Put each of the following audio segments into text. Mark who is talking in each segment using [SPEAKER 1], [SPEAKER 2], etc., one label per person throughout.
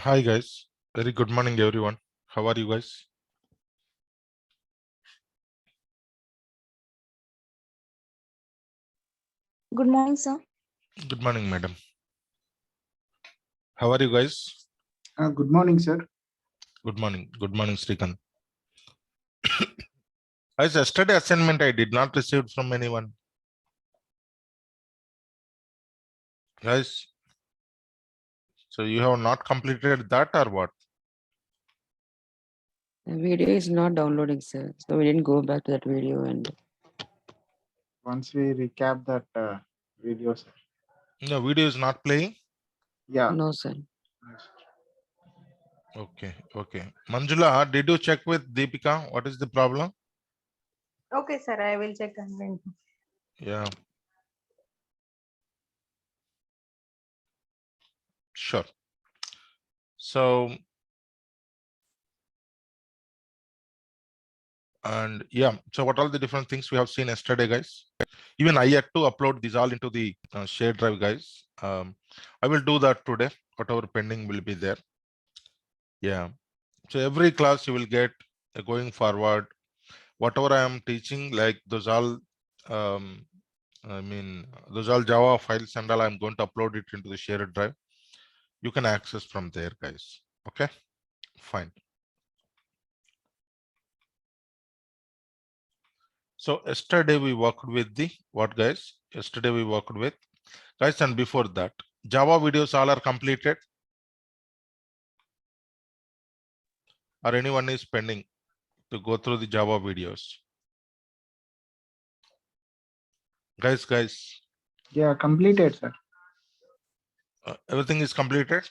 [SPEAKER 1] Hi guys, very good morning everyone. How are you guys?
[SPEAKER 2] Good morning, sir.
[SPEAKER 1] Good morning, madam. How are you guys?
[SPEAKER 3] Good morning, sir.
[SPEAKER 1] Good morning. Good morning, Srikanth. Guys, yesterday assignment I did not receive from anyone. Guys, so you have not completed that or what?
[SPEAKER 4] The video is not downloading, sir. So we didn't go back to that video and
[SPEAKER 3] Once we recap that video, sir.
[SPEAKER 1] No, video is not playing.
[SPEAKER 3] Yeah.
[SPEAKER 4] no, sir.
[SPEAKER 1] Okay, okay. Manjula, did you check with Deepika? What is the problem?
[SPEAKER 2] Okay, sir. I will check and then.
[SPEAKER 1] Yeah. Sure. So, and yeah, so what are the different things we have seen yesterday, guys? Even I had to upload these all into the shared drive, guys. I will do that today. Whatever pending will be there. Yeah. So every class you will get going forward. Whatever I am teaching, like those all, those all Java files and all, I'm going to upload it into the shared drive. You can access from there, guys. Okay, fine. So yesterday we worked with the what, guys? Yesterday we worked with guys, and before that, Java videos all are completed. Or anyone is pending to go through the Java videos? Guys.
[SPEAKER 3] Yeah, completed, sir.
[SPEAKER 1] Everything is completed.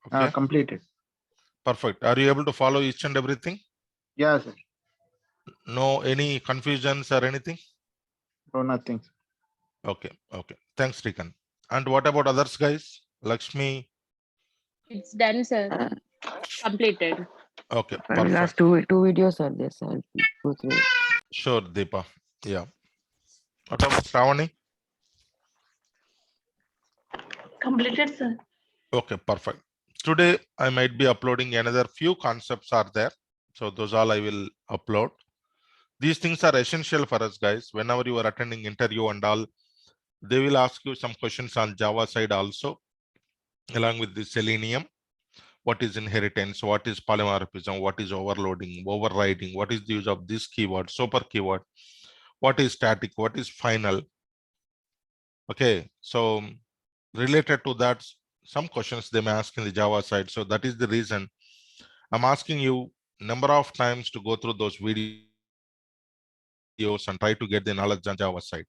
[SPEAKER 1] Okay,
[SPEAKER 3] Completed.
[SPEAKER 1] perfect. Are you able to follow each and everything?
[SPEAKER 3] Yeah, sir.
[SPEAKER 1] No any confusions or anything?
[SPEAKER 3] No, nothing.
[SPEAKER 1] Okay. Thanks, Rikan. And what about others, guys? Lakshmi.
[SPEAKER 5] It's done, sir. Completed.
[SPEAKER 1] Okay,
[SPEAKER 4] Last
[SPEAKER 1] perfect.
[SPEAKER 4] two videos are there, sir. I'll go through it.
[SPEAKER 1] Sure, Deepa. Yeah. What about Shravani?
[SPEAKER 5] Completed, sir.
[SPEAKER 1] Okay, perfect. Today I might be uploading another few concepts are there. So those all I will upload. These things are essential for us, guys. Whenever you are attending interview and all, they will ask you some questions on Java side also, along with the Selenium. What is inheritance? What is polymorphism? What is overloading, overriding? What is the use of this keyword, super keyword? What is static? What is final? Okay, so related to that, some questions they may ask in the Java side. So that is the reason I'm asking you number of times to go through those videos and try to get the knowledge on Java side.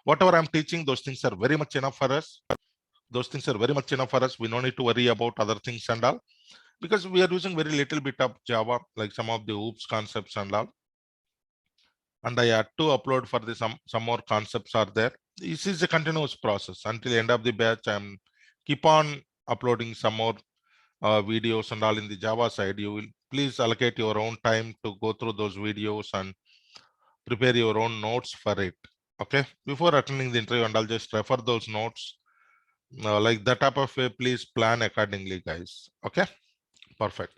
[SPEAKER 1] Whatever I'm teaching, those things are very much enough for us. Those things are very much enough for us. We don't need to worry about other things and all, because we are using very little bit of Java, like some of the OOPS concepts and all. And I had to upload for the some more concepts are there. This is a continuous process until end of the batch. I'm keep on uploading some more videos and all in the Java side. You will please allocate your own time to go through those videos and prepare your own notes for it. Okay, before attending the interview, and I'll just refer those notes. Like that type of way, please plan accordingly, guys. Okay, perfect.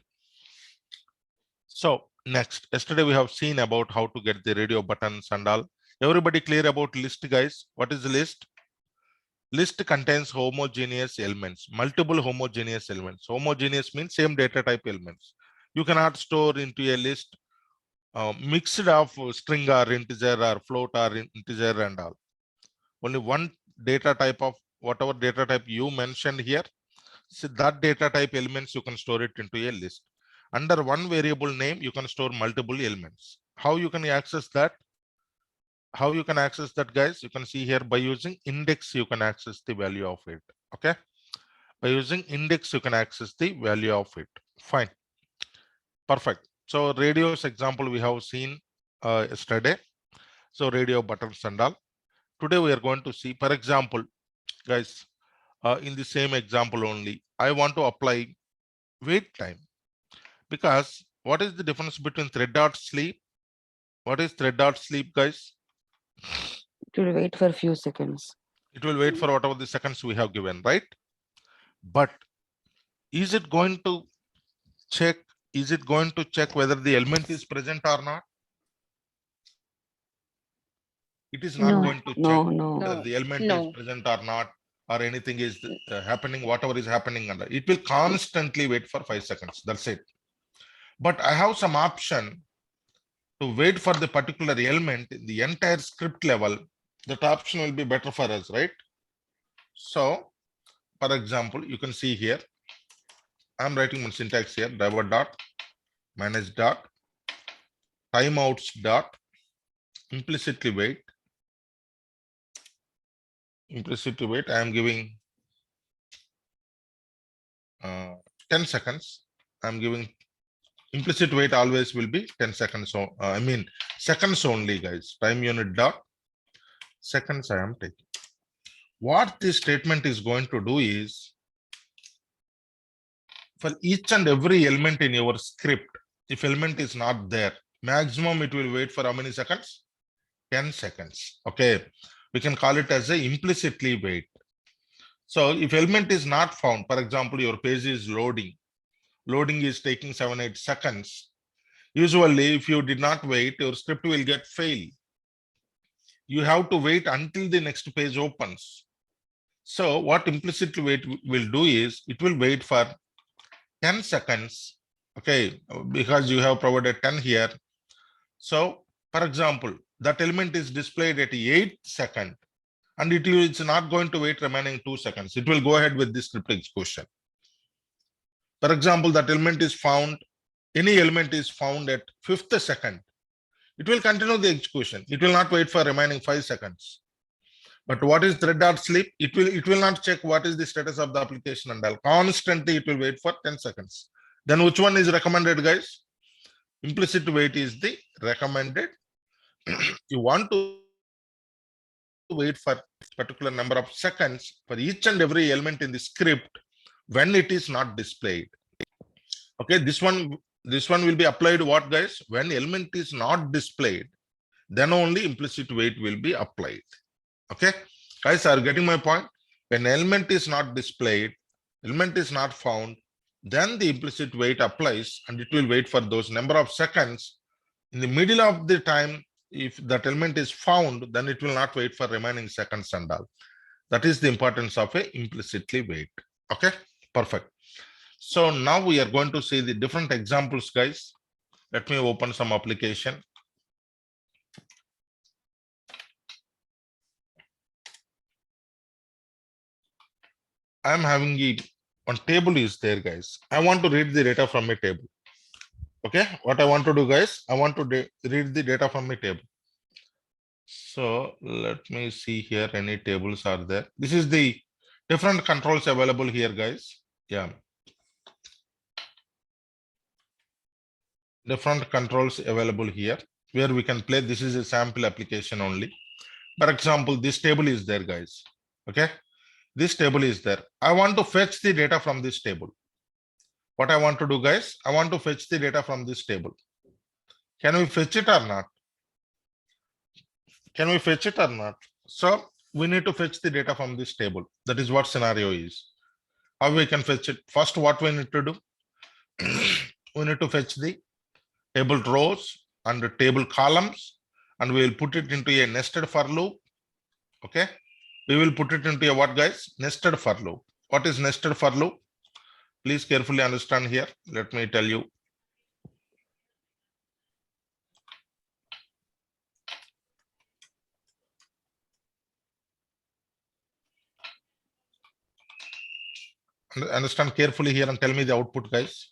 [SPEAKER 1] So next, yesterday we have seen about how to get the radio buttons and all. Everybody clear about list, guys? What is the list? List contains homogeneous elements, multiple homogeneous elements. Homogeneous means same data type elements. You cannot store into a list mixed of string or integer or float or integer and all. Only one data type of whatever data type you mentioned here. So that data type elements, you can store it into a list. Under one variable name, you can store multiple elements. How you can access that? How you can access that, guys? You can see here by using index, you can access the value of it. Okay. By using index, you can access the value of it. Fine. Perfect. So radios example we have seen yesterday. So radio buttons and all. Today we are going to see, for example, guys, in the same example only, I want to apply wait time, because what is the difference between thread.sleep? What is thread.sleep, guys?
[SPEAKER 4] It will wait for a few seconds.
[SPEAKER 1] It will wait for whatever the seconds we have given, right? But is it going to check, is it going to check whether the element is present or not? It is not
[SPEAKER 5] No.
[SPEAKER 1] going to check
[SPEAKER 4] No, no.
[SPEAKER 1] whether
[SPEAKER 5] No.
[SPEAKER 1] the element is
[SPEAKER 5] No.
[SPEAKER 1] present or not, or anything is happening, whatever is happening under. It will constantly wait for 5 seconds. That's it. But I have some option to wait for the particular element in the entire script level. That option will be better for us, right? So, for example, you can see here, I'm writing my syntax here, driver dot manage dot timeouts dot implicitly wait. Implicitly wait, I am giving 10 seconds. I'm giving implicit wait always will be 10 seconds. So I mean seconds only, guys. Time unit dot seconds I am taking. What this statement is going to do is, for each and every element in your script, if element is not there, maximum it will wait for how many seconds? 10 seconds. Okay. We can call it as a implicitly wait. So if element is not found, for example, your page is loading. Loading is taking 7-8 seconds. Usually, if you did not wait, your script will get fail. You have to wait until the next page opens. So what implicit wait will do is, it will wait for 10 seconds. Okay, because you have provided 10 here. So, for example, that element is displayed at 8 seconds, and it's not going to wait remaining 2 seconds. It will go ahead with the script execution. For example, that element is found, any element is found at 5th second. It will continue the execution. It will not wait for remaining 5 seconds. But what is thread.sleep? It will not check what is the status of the application and all. Constantly it will wait for 10 seconds. Then which one is recommended, guys? Implicit wait is the recommended. You want to wait for particular number of seconds for each and every element in the script when it is not displayed. Okay, this one will be applied what, guys? When element is not displayed, then only implicit wait will be applied. Okay, guys are getting my point? When element is not displayed, element is not found, then the implicit wait applies, and it will wait for those number of seconds. In the middle of the time, if that element is found, then it will not wait for remaining seconds and all. That is the importance of a implicitly wait. Okay, perfect. So now we are going to see the different examples, guys. Let me open some application. I'm having one table is there, guys. I want to read the data from a table. Okay, what I want to do, guys, I want to read the data from a table. So let me see here, any tables are there. This is the different controls available here, guys. Yeah. Different controls available here where we can play. This is a sample application only. For example, this table is there, guys. Okay. This table is there. I want to fetch the data from this table. What I want to do, guys, I want to fetch the data from this table. Can we fetch it or not? Can we fetch it or not? So we need to fetch the data from this table. That is what scenario is. How we can fetch it? First, what we need to do? We need to fetch the table rows and the table columns, and we will put it into a nested for loop. Okay. We will put it into a what, guys? Nested for loop. What is nested for loop? Please carefully understand here. Let me tell you. Understand carefully here and tell me the output, guys.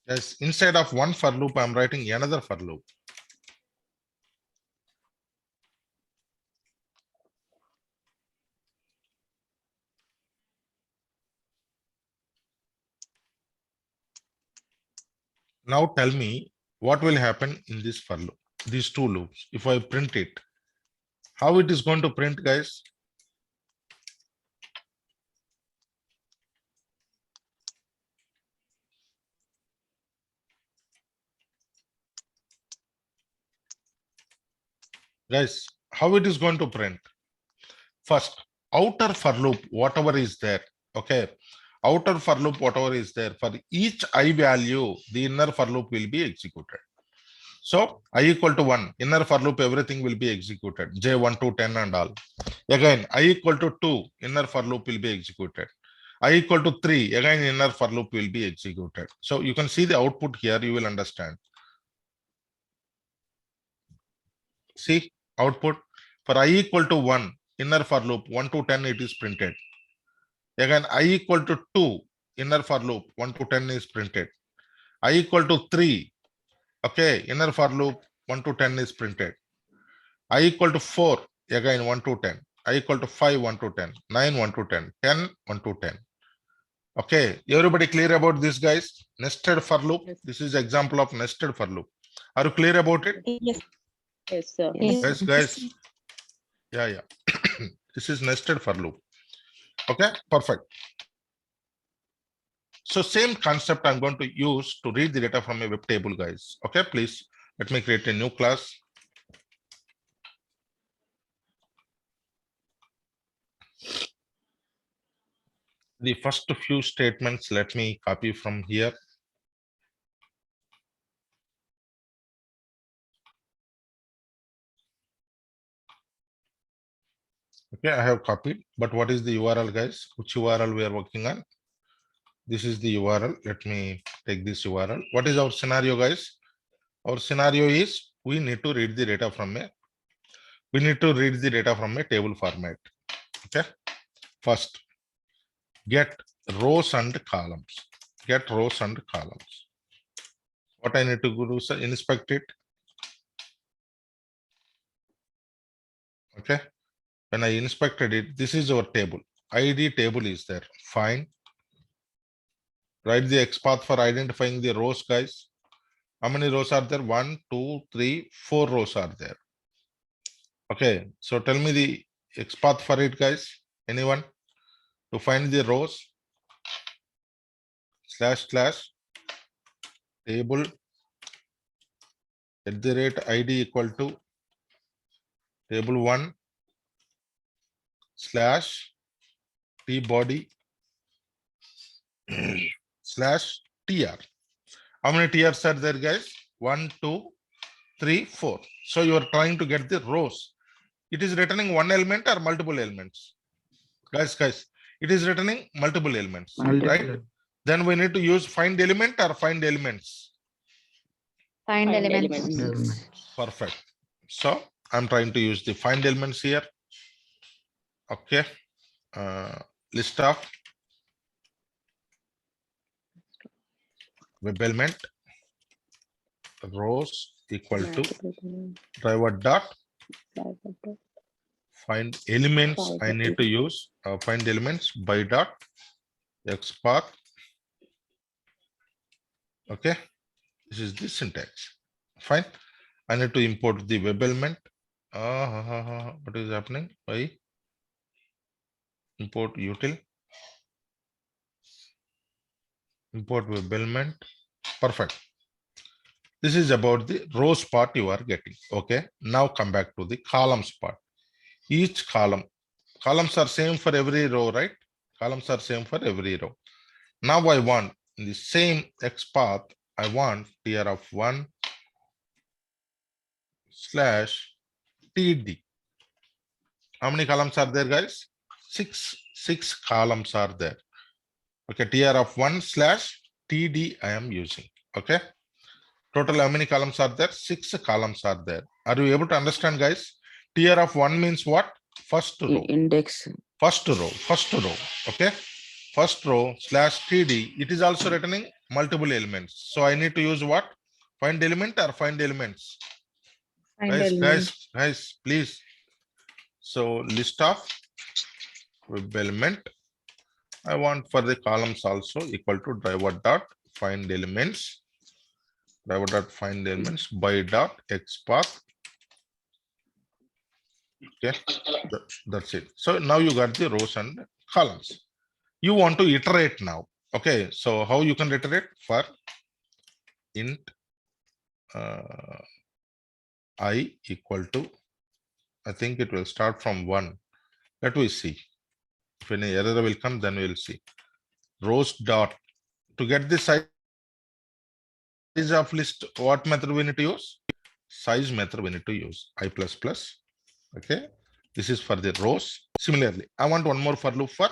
[SPEAKER 1] Yes, inside of one for loop, I'm writing another for loop. Now tell me what will happen in this for loop, these two loops. If I print it, how it is going to print, guys? Guys, how it is going to print? First, outer for loop, whatever is there. Okay. Outer for loop, whatever is there, for each I value, the inner for loop will be executed. So I equal to 1, inner for loop, everything will be executed. J1 to 10 and all. Again, I equal to 2, inner for loop will be executed. I equal to 3, again inner for loop will be executed. So you can see the output here, you will understand. See output for I equal to 1, inner for loop 1 to 10 it is printed. Again I equal to 2, inner for loop 1 to 10 is printed. I equal to 3, okay, inner for loop 1 to 10 is printed. I equal to 4, again 1 to 10. I equal to 5, 1 to 10, 9, 1 to 10, 10, 1 to 10. Okay, everybody clear about this, guys? Nested for loop.
[SPEAKER 5] Yes.
[SPEAKER 1] This is example of nested for loop. Are you clear about it?
[SPEAKER 2] Yes.
[SPEAKER 5] Yes, sir.
[SPEAKER 4] Yes.
[SPEAKER 1] Guys. Yeah. This is nested for loop. Okay, perfect. So same concept I'm going to use to read the data from a web table, guys. Okay, please let me create a new class. The first few statements, let me copy from here. Okay, I have copied, but what is the URL, guys? Which URL we are working on? This is the URL. Let me take this URL. What is our scenario, guys? Our scenario is we need to read the data from a table format. Okay. First, get rows and columns. Get rows and columns. What I need to do is inspect it. Okay. When I inspected it, this is our table. ID table is there. Fine. Write the XPath for identifying the rows, guys. How many rows are there? 1, 2, 3, 4 rows are there. Okay, so tell me the XPath for it, guys. Anyone? To find the rows, / table @ID equal to table 1 / tbody /tr. How many TRs are there, guys? 1, 2, 3, 4. So you are trying to get the rows. It is returning one element or multiple elements? Guys, it is returning multiple elements, right? Then we need to use find element or find elements.
[SPEAKER 2] Find
[SPEAKER 5] Find
[SPEAKER 2] elements.
[SPEAKER 5] elements.
[SPEAKER 1] Perfect. So I'm trying to use the find elements here. Okay. List of web element rows equal to driver dot find elements. I need to use find elements by dot XPath. Okay. This is the syntax. Fine. I need to import the web element. What is happening? Why? Import util. Import web element. Perfect. This is about the rows part you are getting. Okay. Now come back to the columns part. Each columns are same for every row, right? Columns are same for every row. Now I want in the same XPath, I want tier of 1 / td. How many columns are there, guys? 6 columns are there. Okay, tier of 1 / td I am using. Okay. Total how many columns are there? 6 columns are there. Are you able to understand, guys? Tier of 1 means what? First row.
[SPEAKER 4] Index.
[SPEAKER 1] First row. Okay. First row / td. It is also returning multiple elements. So I need to use what? Find element or find elements?
[SPEAKER 2] Find elements.
[SPEAKER 1] Guys, please. So list of web element. I want for the columns also equal to driver dot find elements. Driver dot find elements by dot XPath. Okay, that's it. So now you got the rows and columns. You want to iterate now. Okay, so how you can iterate? For int I equal to I think it will start from 1. Let me see. If any error will come, then we'll see. Rows dot. To get the size of list, what method we need to use? Size method we need to use. I++. Okay. This is for the rows. Similarly, I want one more for loop for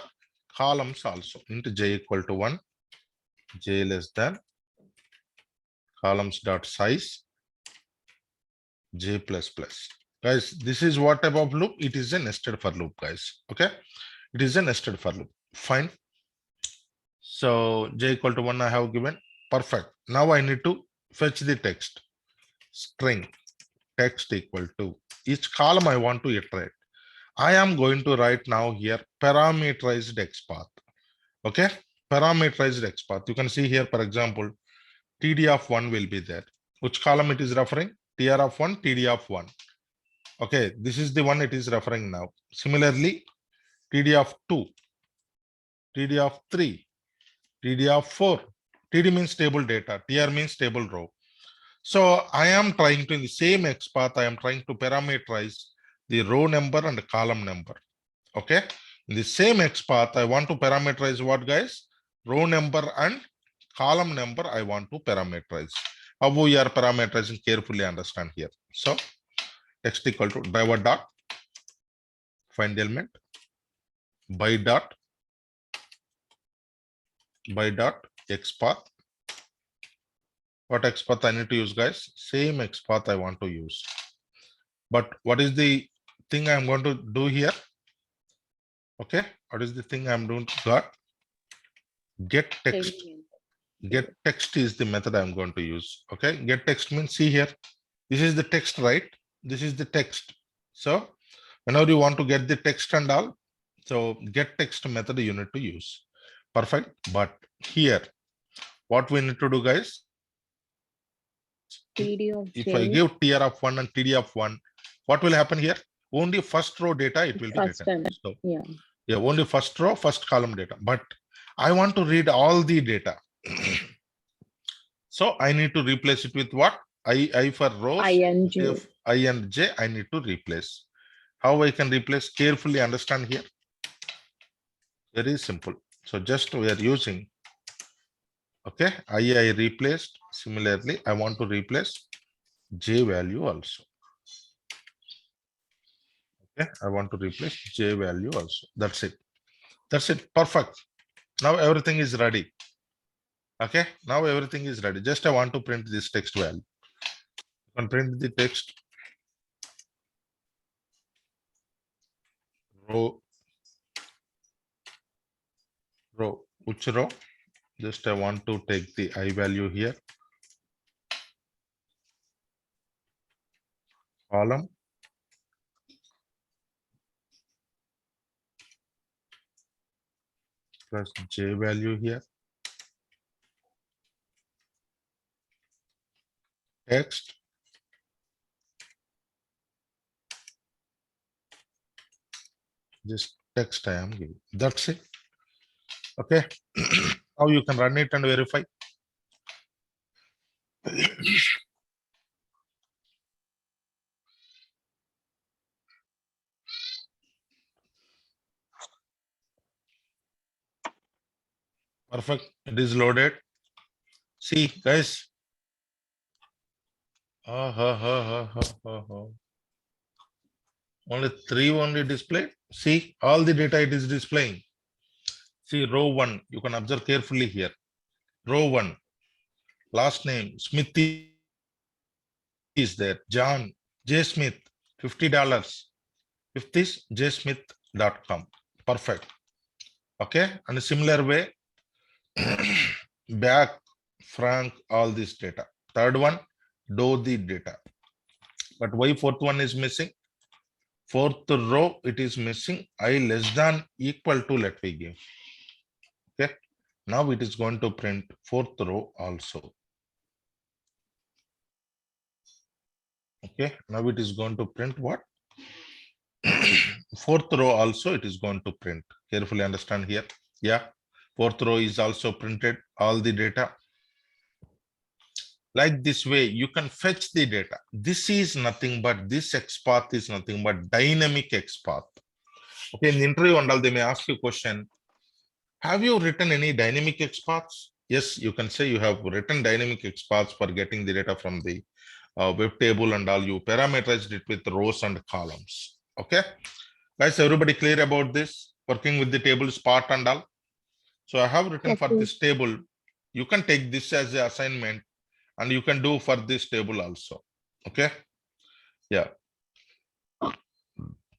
[SPEAKER 1] columns also. Into j equal to 1, j less than columns dot size j++. Guys, this is what type of loop? It is a nested for loop, guys. Okay. It is a nested for loop. Fine. So j equal to 1 I have given. Perfect. Now I need to fetch the text. String text equal to each column I want to iterate. I am going to write now here parameterized XPath. Okay. Parameterized XPath. You can see here, for example, TD of 1 will be there. Which column it is referring? TR of 1, TD of 1. Okay. This is the one it is referring now. Similarly, TD of 2, TD of 3, TD of 4. TD means table data. TR means table row. So I am trying to, in the same XPath, I am trying to parameterize the row number and the column number. Okay. In the same XPath, I want to parameterize what, guys? Row number and column number I want to parameterize. How we are parameterizing, carefully understand here. So text equal to driver dot find the element by dot XPath. What XPath I need to use, guys? Same XPath I want to use. But what is the thing I'm going to do here? Okay, what is the thing I'm doing? Got get text. Get text is the method I'm going to use. Okay, get text means, see here, this is the text, right? This is the text. So whenever you want to get the text and all, so get text method you need to use. Perfect. But here, what we need to do, guys?
[SPEAKER 5] TD of
[SPEAKER 1] If
[SPEAKER 5] j.
[SPEAKER 1] I give TR of 1 and TD of 1, what will happen here? Only first row data it will be
[SPEAKER 5] First
[SPEAKER 1] written.
[SPEAKER 5] time.
[SPEAKER 1] So
[SPEAKER 5] Yeah.
[SPEAKER 1] only first row, first column data. But I want to read all the data. So I need to replace it with what? I for rows.
[SPEAKER 5] ING.
[SPEAKER 1] If I and j, I need to replace. How I can replace? Carefully understand here. Very simple. So just we are using. Okay, I replaced. Similarly, I want to replace j value also. Okay, I want to replace j value also. That's it. That's it. Perfect. Now everything is ready. Okay, now everything is ready. Just I want to print this text value. You can print the text row, which row? Just I want to take the I value here. Column. Plus j value here. Text. Just text I am giving. That's it. Okay. Now you can run it and verify. Perfect. It is loaded. See, guys. Only 3 only displayed. See, all the data it is displaying. See, row 1. You can observe carefully here. Row 1. Last name Smith is there. John J. Smith, $50. Fifth is jsmith.com. Perfect. Okay. And a similar way, back, Frank, all this data. Third one, do the data. But why fourth one is missing? Fourth row, it is missing. I less than equal to, let me give. Okay. Now it is going to print fourth row also. Okay. Now it is going to print what? Fourth row also it is going to print. Carefully understand here. Yeah. Fourth row is also printed all the data. Like this way, you can fetch the data. This is nothing but this XPath is nothing but dynamic XPath. Okay, in the interview and all, they may ask you a question. Have you written any dynamic XPaths? Yes, you can say you have written dynamic XPaths for getting the data from the web table and all. You parameterized it with rows and columns. Okay, guys, everybody clear about this? Working with the tables part and all. So I have written for this table. You can take this as an assignment and you can do for this table also. Okay. Yeah.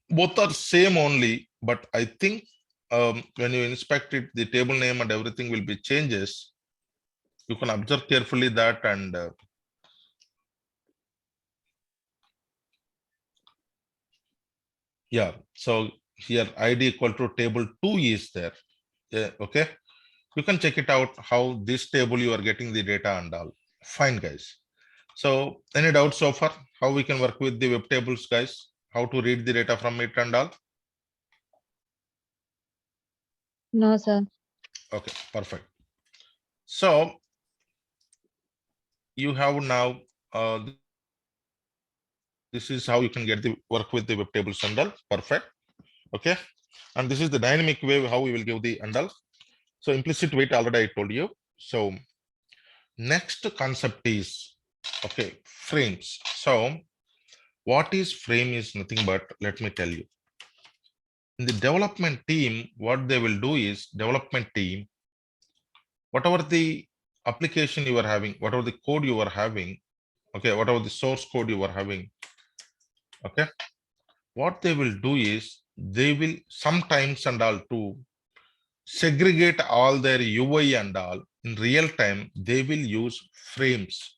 [SPEAKER 1] Both are same only, but I think when you inspect it, the table name and everything will be changes. You can observe carefully that and yeah. So here ID equal to table 2 is there. Yeah, okay. You can check it out how this table you are getting the data and all. Fine, guys. So any doubts so far? How we can work with the web tables, guys? How to read the data from it and all?
[SPEAKER 2] No, sir.
[SPEAKER 1] Okay, perfect. So you have now this is how you can get the work with the web tables and all. Perfect. Okay. And this is the dynamic way how we will give the and all. So implicit weight already I told you. So next concept is okay, frames. So what is frame is nothing but let me tell you. In the development team, what they will do is development team, whatever the application you are having, whatever the code you are having, okay, whatever the source code you are having, okay, what they will do is they will sometimes and all to segregate all their UI and all in real time, they will use frames.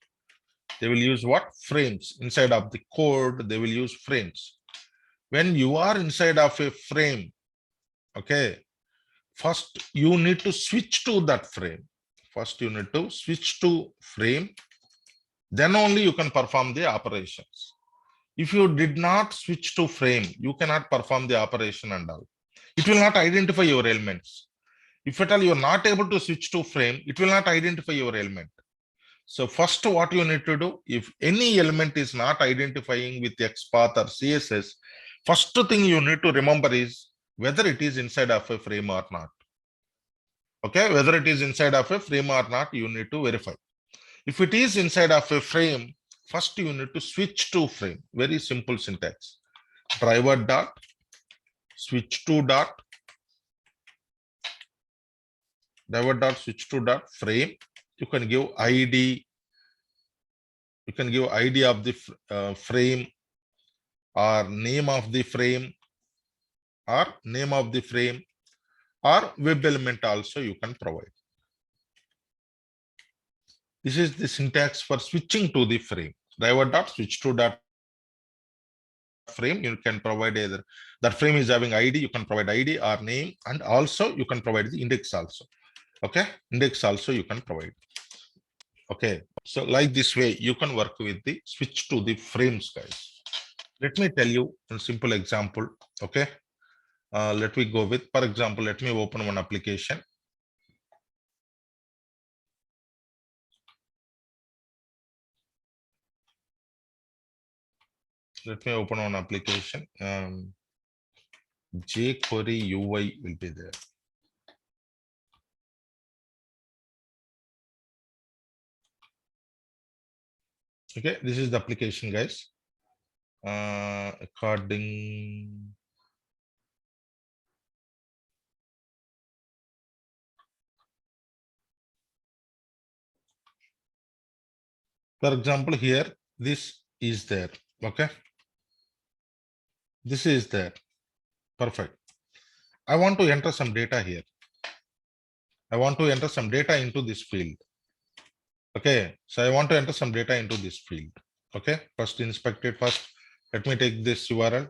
[SPEAKER 1] They will use what? Frames. Inside of the code, they will use frames. When you are inside of a frame, okay, first you need to switch to that frame. First you need to switch to frame, then only you can perform the operations. If you did not switch to frame, you cannot perform the operation and all. It will not identify your elements. If at all you are not able to switch to frame, it will not identify your element. So first what you need to do, if any element is not identifying with XPath or CSS, first thing you need to remember is whether it is inside of a frame or not. Okay, whether it is inside of a frame or not, you need to verify. If it is inside of a frame, first you need to switch to frame. Very simple syntax. Driver dot switch to dot driver dot switch to dot frame. You can give ID. You can give ID of the frame or name of the frame or name of the frame or web element also you can provide. This is the syntax for switching to the frame. Driver dot switch to dot frame. You can provide either that frame is having ID, you can provide ID or name, and also you can provide the index also. Okay, index also you can provide. Okay, so like this way you can work with the switch to the frames, guys. Let me tell you a simple example. Okay, let me go with, for example, let me open one application. Let me open one application. jQuery UI will be there. Okay, this is the application, guys. According for example, here this is there. Okay, this is there. Perfect. I want to enter some data here. I want to enter some data into this field. Okay, so I want to enter some data into this field. Okay, first inspect it first. Let me take this URL.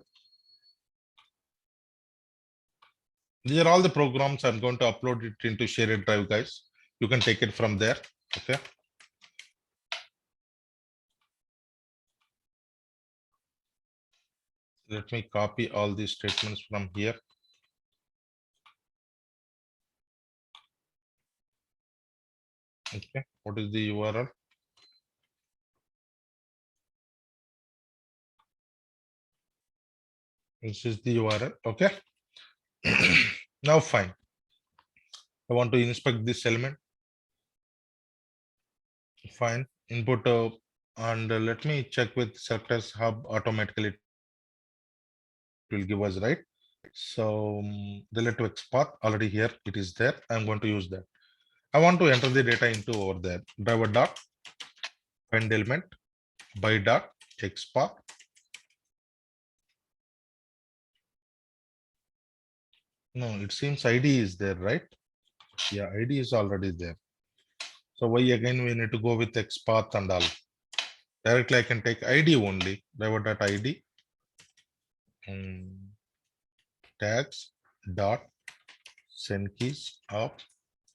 [SPEAKER 1] These are all the programs. I'm going to upload it into shared drive, guys. You can take it from there. Okay. Let me copy all these statements from here. Okay, what is the URL? This is the URL. Okay. Now fine. I want to inspect this element. Fine. Input and let me check with Selectors Hub automatically. It will give us right. So relative XPath already here. It is there. I'm going to use that. I want to enter the data into over there. Driver dot find element by dot XPath. No, it seems ID is there, right? Yeah, ID is already there. So why again we need to go with XPath and all? Directly I can take ID only. Driver.id tags dot send keys of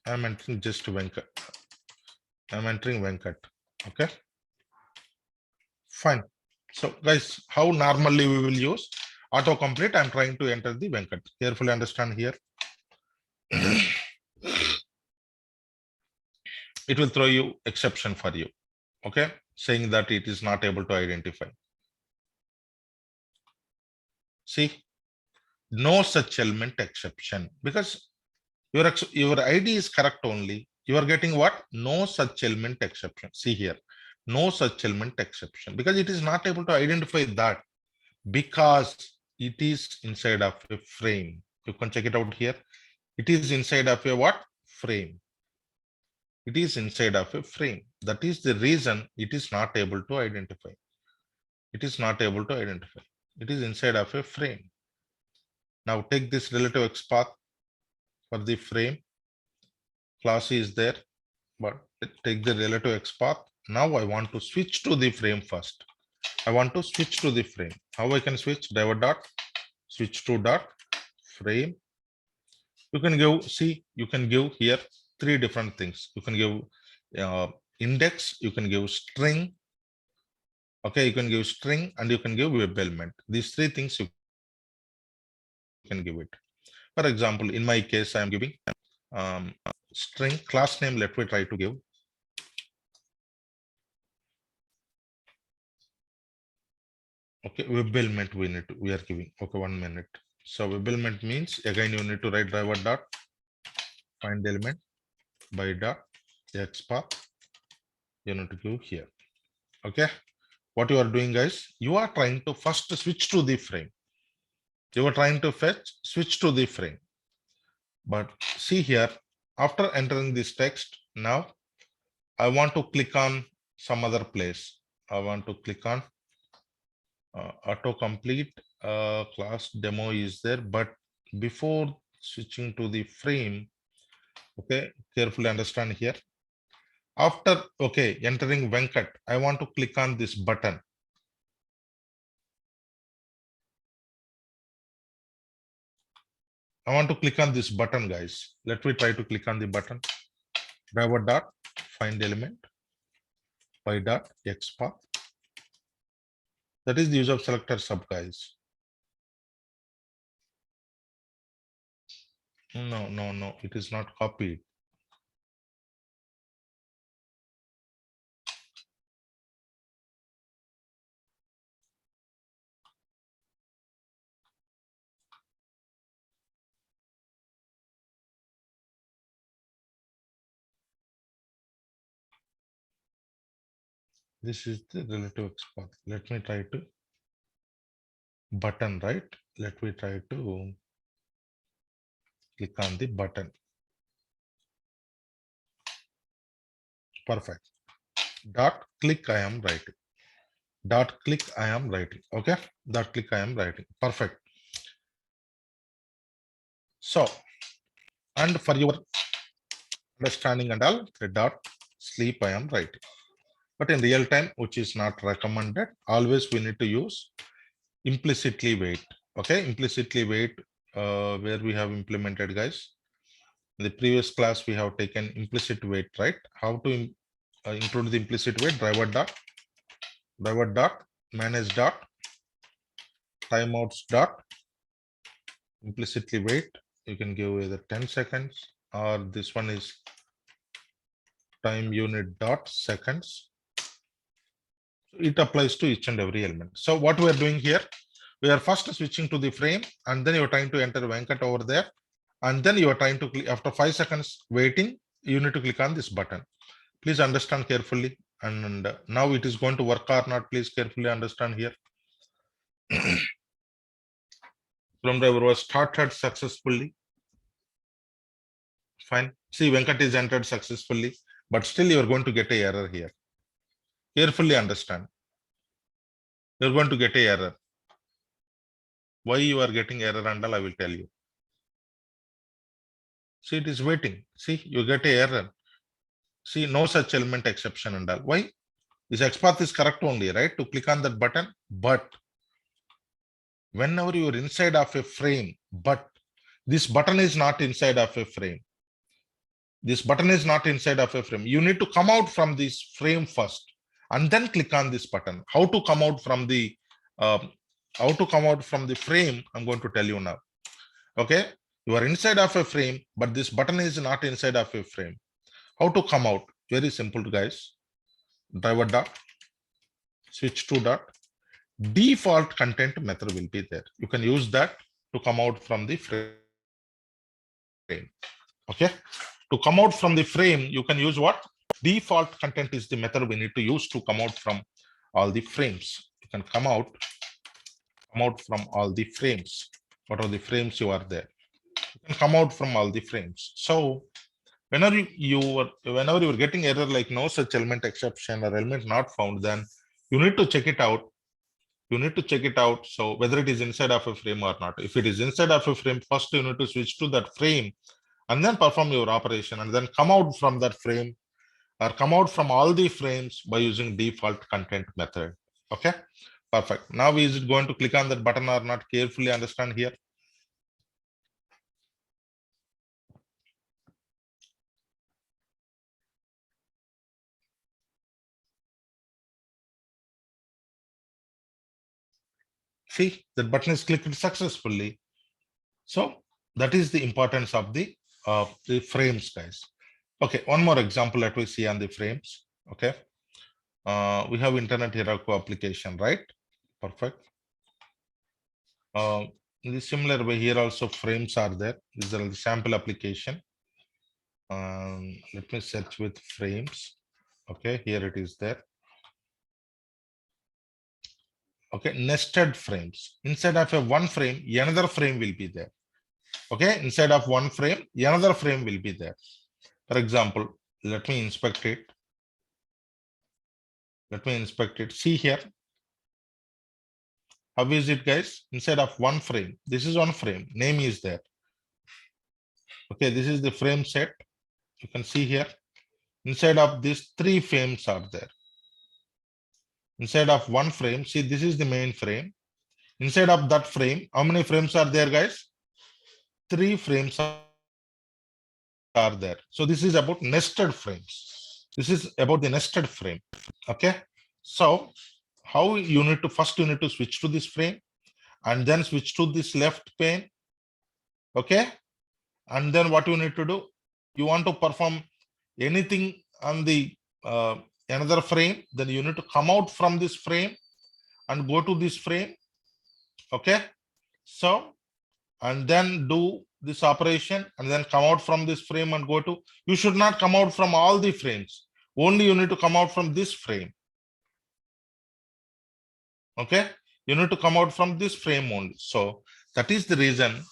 [SPEAKER 1] I'm entering just Venkat. I'm entering Venkat. Okay. Fine. So guys, how normally we will use autocomplete? I'm trying to enter the Venkat. Carefully understand here. It will throw you exception for you. Okay, saying that it is not able to identify. See, no such element exception because your ID is correct only. You are getting what? No such element exception. See here, no such element exception because it is not able to identify that because it is inside of a frame. You can check it out here. It is inside of a what? Frame. It is inside of a frame. That is the reason it is not able to identify. It is not able to identify. It is inside of a frame. Now take this relative XPath for the frame. Class is there, but take the relative XPath. Now I want to switch to the frame first. I want to switch to the frame. How I can switch? Driver dot switch to dot frame. You can give, see, you can give here three different things. You can give index, you can give string. Okay, you can give string and you can give web element. These three things you can give it. For example, in my case, I am giving string class name. Let me try to give. Okay, web element we are giving. Okay, 1 minute. So web element means again you need to write driver dot find element by dot XPath. You need to give here. Okay, what you are doing, guys? You are trying to first switch to the frame. You are trying to fetch switch to the frame. But see here, after entering this text, now I want to click on some other place. I want to click on autocomplete. Class demo is there, but before switching to the frame, okay, carefully understand here. After, okay, entering Venkat, I want to click on this button. I want to click on this button, guys. Let me try to click on the button. Driver dot find element by dot XPath. That is the use of selector sub, guys. No, it is not copied. This is the relative XPath. Let me try to button, right? Let me try to click on the button. Perfect. Dot click I am writing. Dot click I am writing. Okay. Dot click I am writing. Perfect. So, and for your understanding and all, the dot sleep I am writing. But in real time, which is not recommended, always we need to use implicitly wait. Okay, implicitly wait, where we have implemented, guys. In the previous class, we have taken implicit wait, right? How to include the implicit wait? Driver dot manage dot timeouts dot implicitly wait. You can give either 10 seconds or this one is time unit dot seconds. It applies to each and every element. So what we are doing here, We are first switching to the frame, and then you're trying to enter Venkat over there. And then you are trying to click after 5 seconds waiting, you need to click on this button. Please understand carefully. And now it is going to work or not. Please carefully understand here. From driver was started successfully. Fine. See, Venkat is entered successfully, but still you are going to get a error here. Carefully understand. You're going to get a error. Why you are getting error and all, I will tell you. See, it is waiting. See, you get a error. See, no such element exception and all. Why? This XPath is correct only, right? To click on that button. But whenever you are inside of a frame, but this button is not inside of a frame. This button is not inside of a frame. You need to come out from this frame first and then click on this button. How to come out from the frame, I'm going to tell you now. Okay, you are inside of a frame, but this button is not inside of a frame. How to come out? Very simple, guys. Driver dot switch to dot default content method will be there. You can use that to come out from the frame. Okay, to come out from the frame, you can use what? Default content is the method we need to use to come out from all the frames. You can come out from all the frames. What are the frames you are there? You can come out from all the frames. So whenever you are getting error like no such element exception or element not found, then you need to check it out. You need to check it out. So whether it is inside of a frame or not. If it is inside of a frame, first you need to switch to that frame and then perform your operation and then come out from that frame or come out from all the frames by using default content method. Okay, perfect. Now is it going to click on that button or not? Carefully understand here. See, that button is clicked successfully. So that is the importance of the frames, guys. Okay, one more example that we see on the frames. Okay, we have internet hierarchy application, right? Perfect. In the similar way, here also frames are there. These are the sample application. Let me search with frames. Okay, here it is there. Okay, nested frames. Inside of a one frame, another frame will be there. Okay, inside of one frame, another frame will be there. For example, let me inspect it. Let me inspect it. See here. How is it, guys? Inside of one frame. This is one frame. Name is there. Okay, this is the frame set. You can see here. Inside of these three frames are there. Inside of one frame, see, this is the main frame. Inside of that frame, how many frames are there, guys? Three frames are there. So this is about nested frames. This is about the nested frame. Okay. So how you need to first switch to this frame and then switch to this left pane. Okay. And then what you need to do? You want to perform anything on the another frame, then you need to come out from this frame and go to this frame. Okay. So and then do this operation and then come out from this frame and go to, you should not come out from all the frames. Only you need to come out from this frame. Okay. You need to come out from this frame only. So that is the reason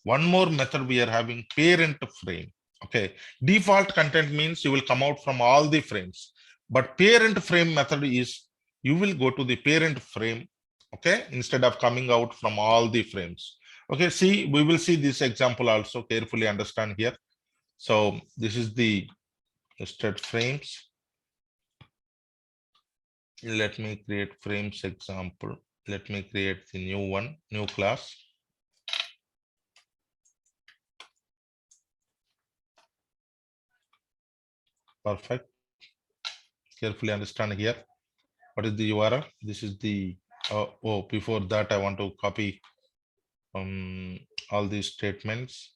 [SPEAKER 1] one more method we are having parent frame. Okay. Default content means you will come out from all the frames, but parent frame method is you will go to the parent frame. Okay. Instead of coming out from all the frames. Okay, see, we will see this example also. Carefully understand here. So this is the nested frames. Let me create frames example. Let me create the new one, new class. Perfect. Carefully understand here. What is the URL? This is the, before that I want to copy all these statements.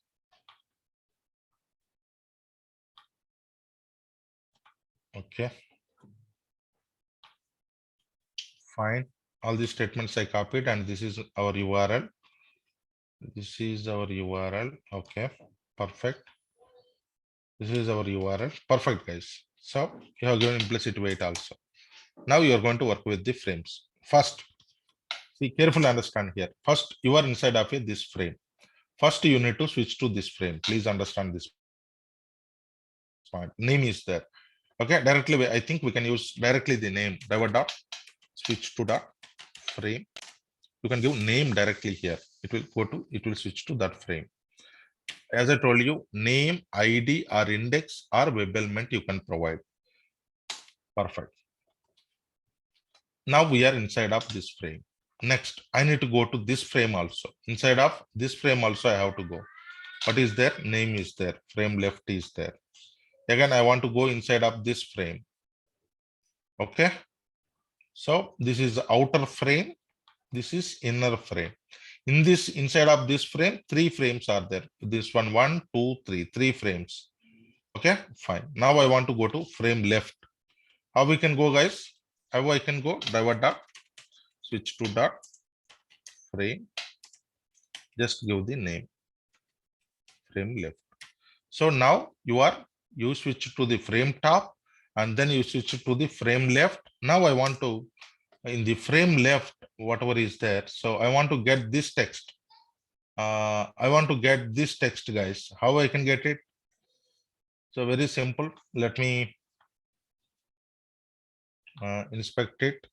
[SPEAKER 1] Okay. Fine. All these statements I copied, and this is our URL. This is our URL. Okay, perfect. This is our URL. Perfect, guys. So you have given implicit weight also. Now you are going to work with the frames. First, see, carefully understand here. First, you are inside of this frame. First, you need to switch to this frame. Please understand this point. Name is there. Okay, directly, I think we can use directly the name. Driver dot switch to dot frame. You can give name directly here. It will switch to that frame. As I told you, name, ID, or index or web element you can provide. Perfect. Now we are inside of this frame. Next, I need to go to this frame also. Inside of this frame also, I have to go. What is there? Name is there. Frame left is there. Again, I want to go inside of this frame. Okay. So this is outer frame. This is inner frame. In this, inside of this frame, 3 frames are there. This one, 1, 2, 3, 3 frames. Okay, fine. Now I want to go to frame left. How we can go, guys? How I can go? Driver dot switch to dot frame. Just give the name frame left. So now you switch to the frame top, and then you switch to the frame left. Now I want to, in the frame left, whatever is there. So I want to get this text. I want to get this text, guys. How I can get it? So very simple. Let me inspect it.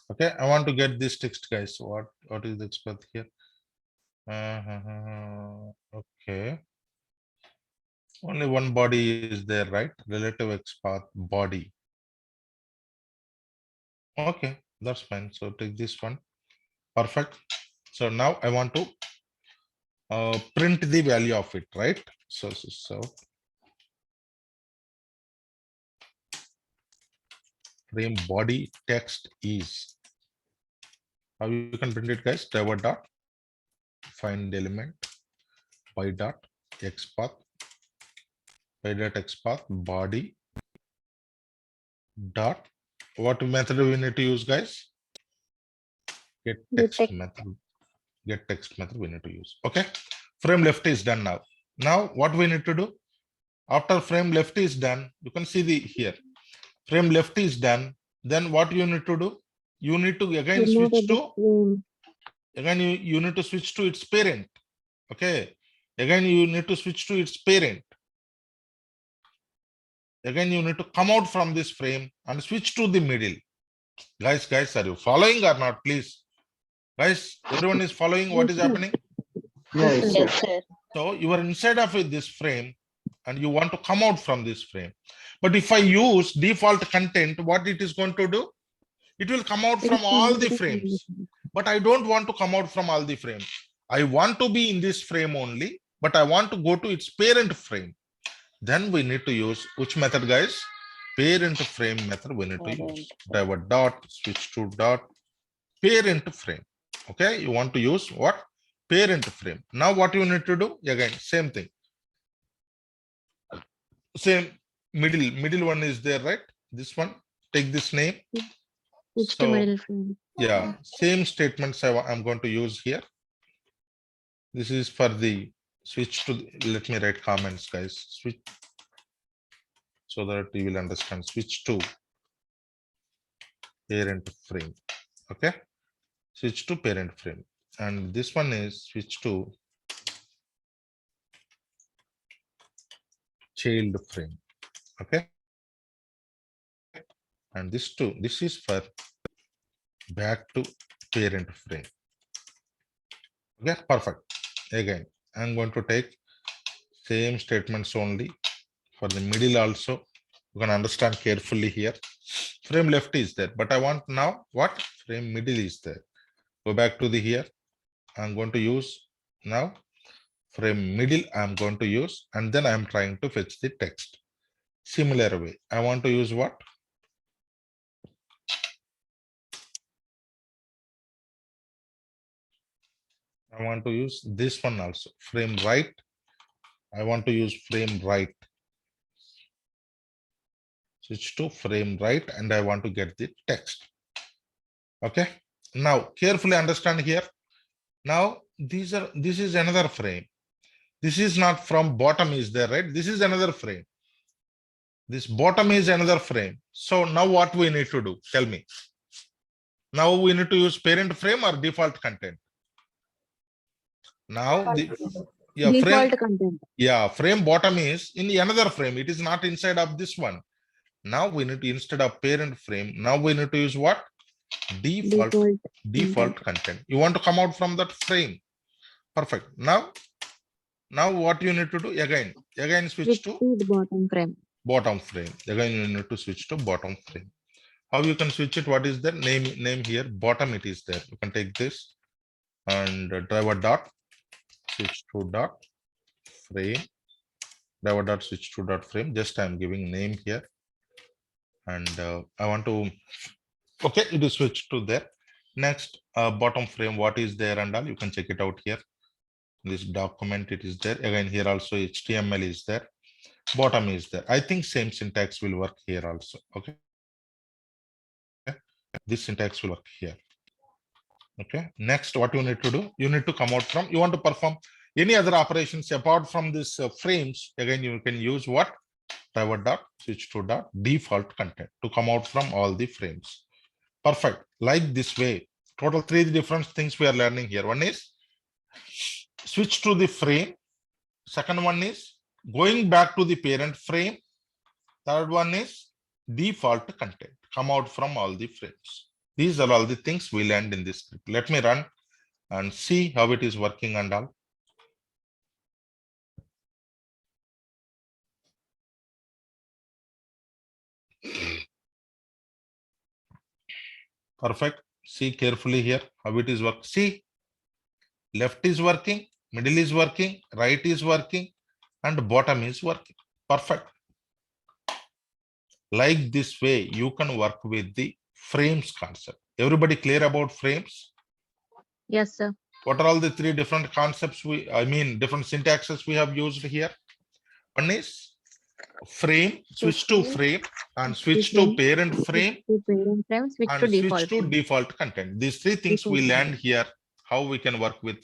[SPEAKER 1] Okay, I want to get this text, guys. What is the expert here? Okay. Only one body is there, right? Relative XPath body. Okay, that's fine. So take this one. Perfect. So now I want to print the value of it, right? So frame body text is. How you can print it, guys? Driver dot find element by dot XPath by dot XPath body dot. What method we need to use, guys? Get text method. Get text method we need to use. Okay. Frame left is done now. Now what we need to do? After frame left is done, you can see the here. Frame left is done. Then what you need to do? You need to again switch to you need to switch to its parent. Okay. Again, you need to switch to its parent. Again, you need to come out from this frame and switch to the middle. Guys, are you following or not? Please. Guys, everyone is following what is happening?
[SPEAKER 3] Yes,
[SPEAKER 5] Yes, sir.
[SPEAKER 1] So you are inside of this frame and you want to come out from this frame. But if I use default content, what it is going to do? It will come out from all the frames. But I don't want to come out from all the frames. I want to be in this frame only, but I want to go to its parent frame. Then we need to use which method, guys? Parent frame method we need to use. Driver dot switch to dot parent frame. Okay, you want to use what? Parent frame. Now what you need to do? Again, same thing. Same middle one is there, right? This one, take this name.
[SPEAKER 2] Switch to
[SPEAKER 1] So,
[SPEAKER 2] middle frame.
[SPEAKER 1] yeah, same statements I'm going to use here. This is for the switch to, let me write comments, guys. Switch so that you will understand. Switch to parent frame. Okay. Switch to parent frame. And this one is switch to child frame. Okay. And this is for back to parent frame. Okay, perfect. Again, I'm going to take same statements only for the middle also. You can understand carefully here. Frame left is there, but I want now what? Frame middle is there. Go back to the here. I'm going to use now frame middle I'm going to use, and then I'm trying to fetch the text. Similar way, I want to use what? I want to use this one also, frame right. I want to use frame right. Switch to frame right, and I want to get the text. Okay. Now carefully understand here. Now this is another frame. This is not from bottom is there, right? This is another frame. This bottom is another frame. So now what we need to do? Tell me. Now we need to use parent frame or default content. Now the frame,
[SPEAKER 2] Default content.
[SPEAKER 1] frame bottom is in the another frame. It is not inside of this one. Now we need to, instead of parent frame, now we need to use what? Default content. You want to come out from that frame. Perfect. Now what you need to do? Again switch to
[SPEAKER 2] the bottom frame.
[SPEAKER 1] bottom frame. Again you need to switch to bottom frame. How you can switch it? What is the name here? Bottom it is there. You can take this and driver dot switch to dot frame. Driver dot switch to dot frame. Just I'm giving name here. And I want to, okay, it is switched to there. Next, bottom frame, what is there and all, you can check it out here. This document, it is there. Again, here also HTML is there. Bottom is there. I think same syntax will work here also. Okay. This syntax will work here. Okay. Next, what you need to do, you need to come out from, you want to perform any other operations apart from this frames. Again, you can use what? Driver dot switch to dot default content to come out from all the frames. Perfect. Like this way. Total 3 different things we are learning here. One is switch to the frame. Second one is going back to the parent frame. Third one is default content. Come out from all the frames. These are all the things we learned in this script. Let me run and see how it is working and all. Perfect. See carefully here how it is working. See, left is working, middle is working, right is working, and bottom is working. Perfect. Like this way, you can work with the frames concept. Everybody clear about frames?
[SPEAKER 2] Yes, sir.
[SPEAKER 1] What are all the 3 different concepts different syntaxes we have used here? One is frame, switch to frame, and switch to parent frame, and switch to default content. These 3 things we learned here, how we can work with.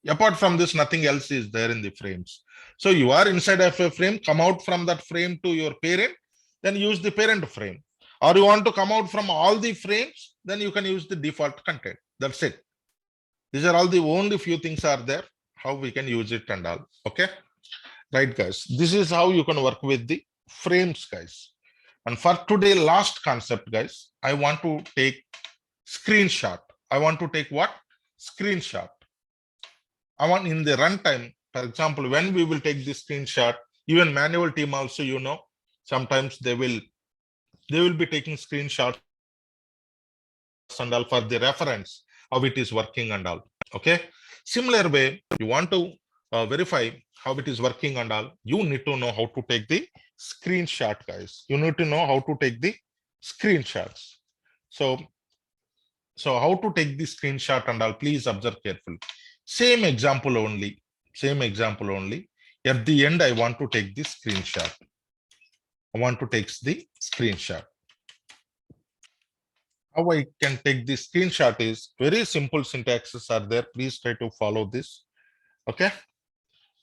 [SPEAKER 1] Apart from this, nothing else is there in the frames. So you are inside of a frame, come out from that frame to your parent, then use the parent frame. Or you want to come out from all the frames, then you can use the default content. That's it. These are all the only few things are there, how we can use it and all. Okay. Right, guys. This is how you can work with the frames, guys. And for today, last concept, guys, I want to take screenshot. I want to take what? Screenshot. I want in the runtime, for example, when we will take this screenshot, even manual team also, you know, sometimes they will be taking screenshots and all for the reference how it is working and all. Okay. Similar way, you want to verify how it is working and all, you need to know how to take the screenshot, guys. You need to know how to take the screenshots. So how to take the screenshot and all, please observe carefully. Same example only. At the end, I want to take the screenshot. I want to take the screenshot. How I can take the screenshot is very simple syntaxes are there. Please try to follow this. Okay.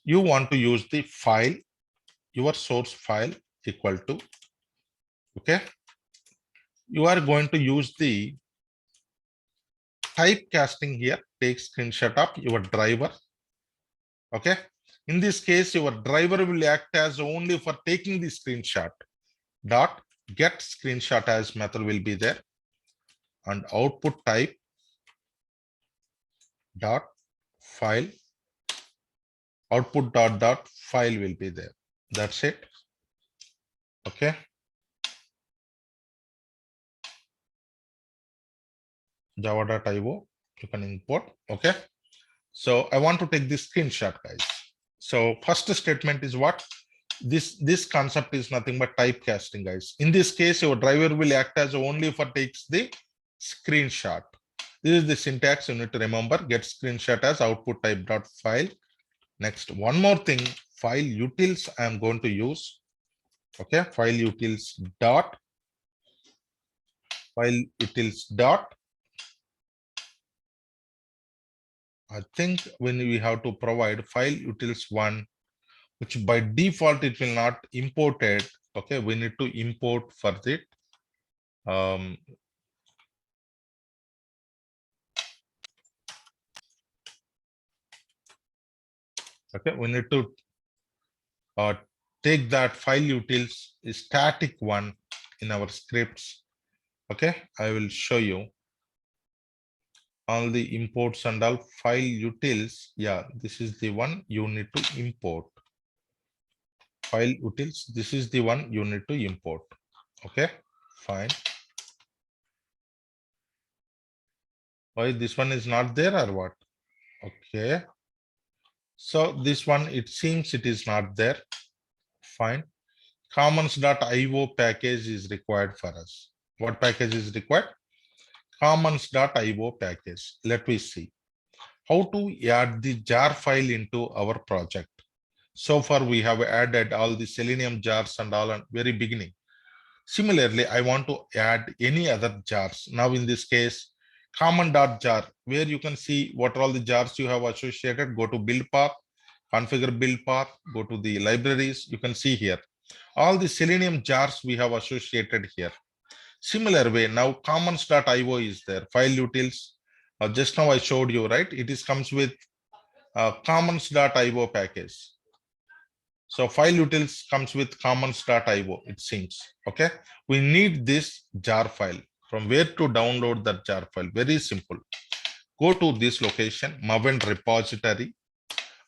[SPEAKER 1] You want to use the file, your source file equal to, okay. You are going to use the typecasting here, take screenshot of your driver. Okay. In this case, your driver will act as only for taking the screenshot. Dot get screenshot as method will be there. And output type dot file output dot file will be there. That's it. Okay. Java.io, you can import. Okay. So I want to take this screenshot, guys. So first statement is what? This concept is nothing but typecasting, guys. In this case, your driver will act as only for takes the screenshot. This is the syntax you need to remember. Get screenshot as output type dot file. Next, one more thing, file utils I am going to use. Okay, file utils dot I think when we have to provide file utils one, which by default it will not import it. Okay, we need to import for it. Okay, we need to take that file utils static one in our scripts. Okay, I will show you all the imports and all file utils. Yeah, this is the one you need to import. File utils, this is the one you need to import. Okay, fine. Why this one is not there or what? Okay. So this one, it seems it is not there. Fine. Commons.io package is required for us. What package is required? Commons.io package. Let me see how to add the jar file into our project. So far we have added all the Selenium jars and all at very beginning. Similarly, I want to add any other jars. Now in this case, common.jar, where you can see what all the jars you have associated. Go to build path, configure build path, go to the libraries. You can see here all the Selenium jars we have associated here. Similar way, now commons.io is there. File utils. Just now I showed you, right? It is comes with commons.io package. So file utils comes with commons.io, it seems. Okay, we need this jar file. From where to download that jar file? Very simple. Go to this location, Maven repository.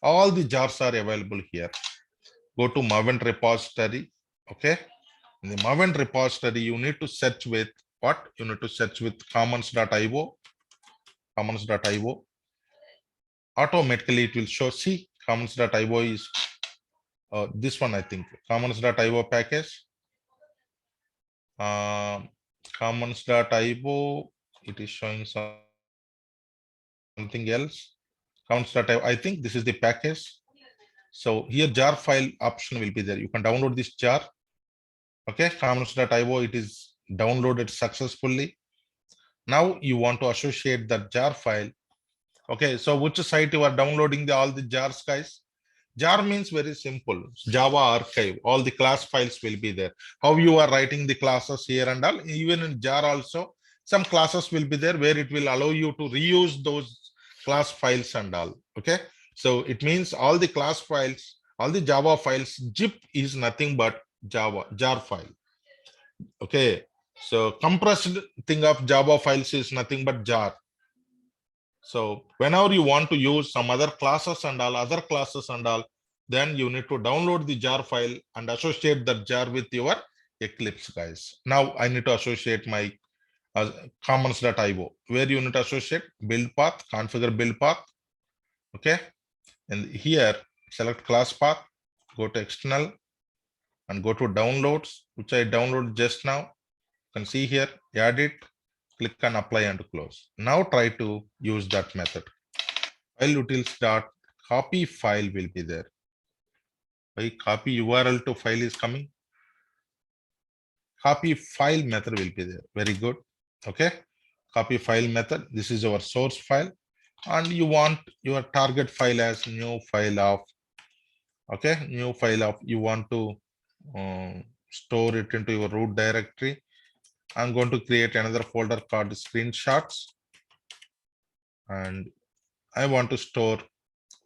[SPEAKER 1] All the jars are available here. Go to Maven repository. Okay, in the Maven repository, you need to search with what? You need to search with commons.io. Commons.io. Automatically, it will show. See, commons.io is this one, I think. Commons.io package. Commons.io. It is showing something else. Commons.io. I think this is the package. So here, jar file option will be there. You can download this jar. Okay, commons.io, it is downloaded successfully. Now you want to associate that jar file. Okay, so which site you are downloading all the jars, guys? Jar means very simple. Java archive, all the class files will be there. How you are writing the classes here and all, even in jar also, some classes will be there where it will allow you to reuse those class files and all. Okay, so it means all the class files, all the Java files, zip is nothing but Java, jar file. Okay, so compressed thing of Java files is nothing but jar. So whenever you want to use some other classes and all, then you need to download the jar file and associate that jar with your Eclipse, guys. Now I need to associate my commons.io. Where you need to associate build path, configure build path. Okay, and here select class path, go to external and go to downloads, which I downloaded just now. You can see here, add it, click on apply and close. Now try to use that method. File utils dot copy file will be there. By copy URL to file is coming. Copy file method will be there. Very good. Okay. Copy file method. This is our source file. And you want your target file as new file of. Okay. New file of. You want to store it into your root directory. I'm going to create another folder called screenshots. And I want to store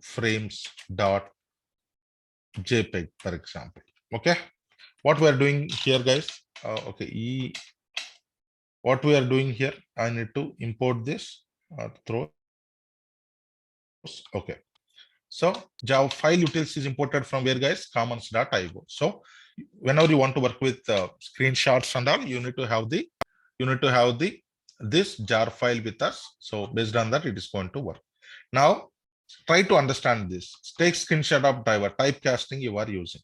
[SPEAKER 1] frames.jpg, for example. Okay. What we are doing here, guys. Okay. What we are doing here, I need to import this throws. Okay. So Java file utils is imported from where, guys? Commons.io. So whenever you want to work with screenshots and all, you need to have this jar file with us. So based on that, it is going to work. Now try to understand this. Take screenshot of driver typecasting you are using.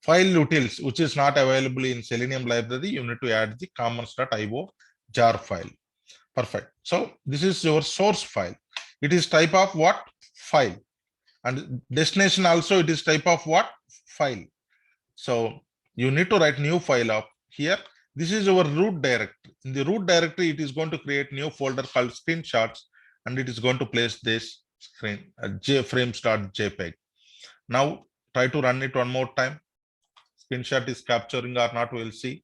[SPEAKER 1] File utils, which is not available in Selenium library, you need to add the commons.io jar file. Perfect. So this is your source file. It is type of what? File. And destination also it is type of what? File. So you need to write new file up here. This is our root directory. In the root directory, it is going to create new folder called screenshots, and it is going to place this screen frames.jpg. Now try to run it one more time. Screenshot is capturing or not, we'll see.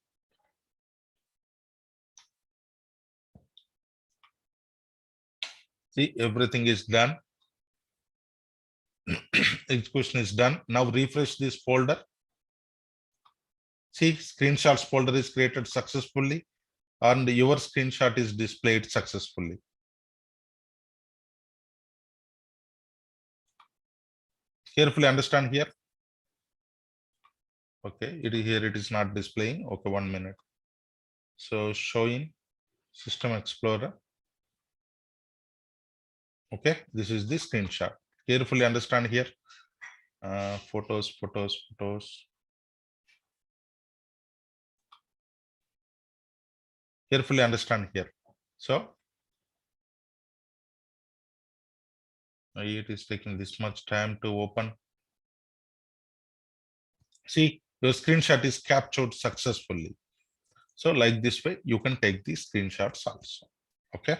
[SPEAKER 1] See, everything is done. Execution is done. Now refresh this folder. See, screenshots folder is created successfully, and your screenshot is displayed successfully. Carefully understand here. Okay, here it is not displaying. Okay, 1 minute. So showing System Explorer. Okay, this is the screenshot. Carefully understand here. Photos. Carefully understand here. So it is taking this much time to open. See, your screenshot is captured successfully. So like this way, you can take these screenshots also. Okay.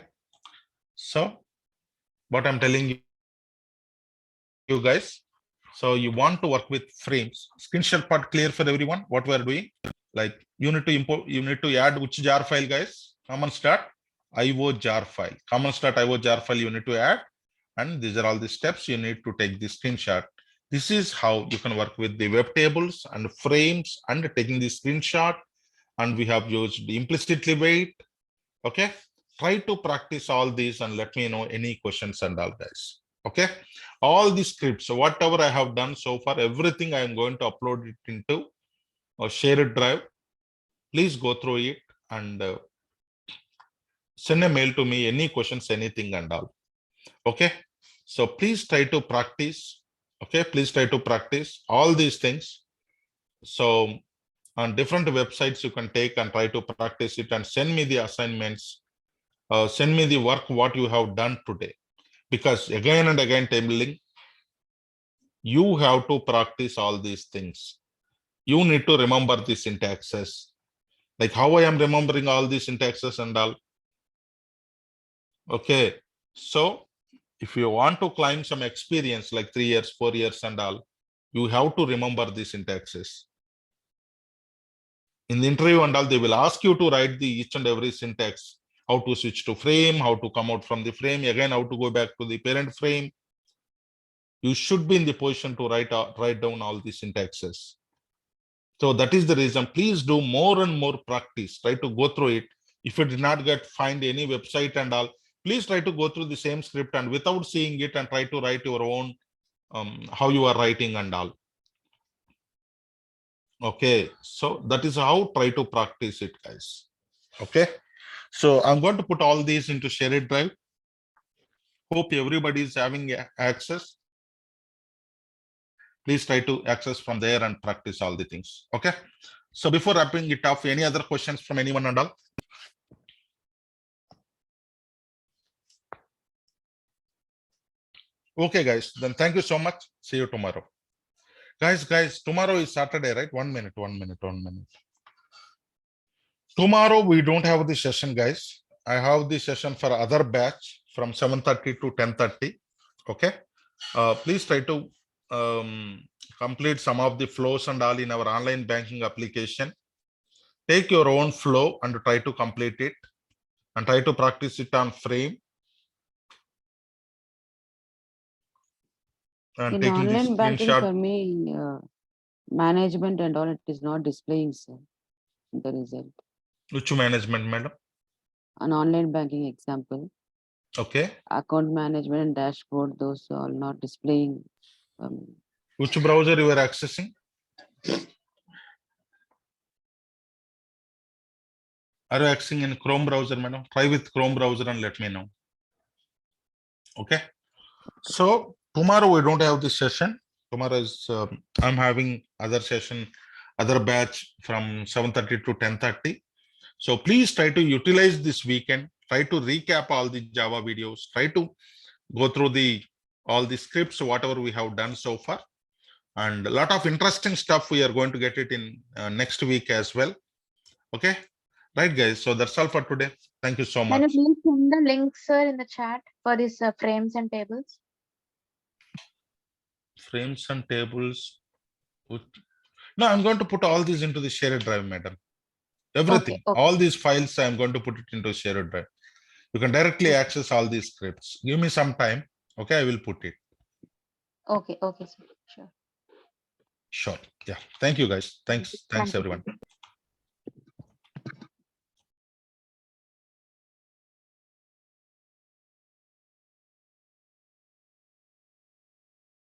[SPEAKER 1] So what I'm telling you guys, so you want to work with frames. Screenshot part clear for everyone. What we are doing, like you need to import, you need to add which jar file, guys. Common start IO jar file. Common start IO jar file you need to add, and these are all the steps you need to take the screenshot. This is how you can work with the web tables and frames and taking the screenshot. And we have used the implicitly wait. Okay, try to practice all these and let me know any questions and all, guys. Okay, all the scripts, so whatever I have done so far, everything I am going to upload it into a shared drive. Please go through it and send a mail to me, any questions, anything and all. Okay, so please try to practice. Okay, please try to practice all these things. So on different websites you can take and try to practice it and send me the assignments. Send me the work what you have done today, because again and again telling you have to practice all these things. You need to remember the syntaxes, like how I am remembering all these syntaxes and all. Okay, so if you want to climb some experience like 3 years, 4 years and all, you have to remember the syntaxes. In the interview and all, they will ask you to write the each and every syntax, how to switch to frame, how to come out from the frame, again how to go back to the parent frame. You should be in the position to write down all the syntaxes. So that is the reason. Please do more and more practice. Try to go through it. If you did not find any website and all, please try to go through the same script and without seeing it and try to write your own how you are writing and all. Okay, so that is how try to practice it, guys. Okay, so I'm going to put all these into shared drive. Hope everybody is having access. Please try to access from there and practice all the things. Okay, so before wrapping it up, any other questions from anyone and all? Okay, guys, then thank you so much. See you tomorrow. Guys, tomorrow is Saturday, right? 1 minute. Tomorrow we don't have the session, guys. I have the session for other batch from 7:30 to 10:30. Okay, please try to complete some of the flows and all in our online banking application. Take your own flow and try to complete it and try to practice it on frame. And
[SPEAKER 4] In
[SPEAKER 1] taking this
[SPEAKER 4] online banking
[SPEAKER 1] screenshot.
[SPEAKER 4] for me, management and all, it is not displaying, sir, the result.
[SPEAKER 1] Which management, madam?
[SPEAKER 4] An online banking example,
[SPEAKER 1] Okay.
[SPEAKER 4] account management and dashboard, those are not displaying.
[SPEAKER 1] Which browser you are accessing? Are you accessing in Chrome browser, madam? Try with Chrome browser and let me know. Okay. So tomorrow we don't have this session. Tomorrow is I'm having other session, other batch from 7:30 to 10:30. So please try to utilize this weekend Try to recap all the Java videos. Try to go through all the scripts, whatever we have done so far. And a lot of interesting stuff we are going to get it in next week as well. Okay. Right, guys. So that's all for today. Thank you so
[SPEAKER 5] Can you
[SPEAKER 1] much.
[SPEAKER 5] please send the link, sir, in the chat for these frames and tables?
[SPEAKER 1] Frames and tables. No, I'm going to put all these into the shared drive, madam. Everything,
[SPEAKER 5] Okay.
[SPEAKER 1] all these files, I'm going to put it into shared drive. You can directly access all these scripts. Give me some time. Okay, I will put it.
[SPEAKER 5] Okay, sir. Sure.
[SPEAKER 1] Sure. Yeah. Thank you, guys. Thanks,
[SPEAKER 5] Thank you.
[SPEAKER 1] everyone.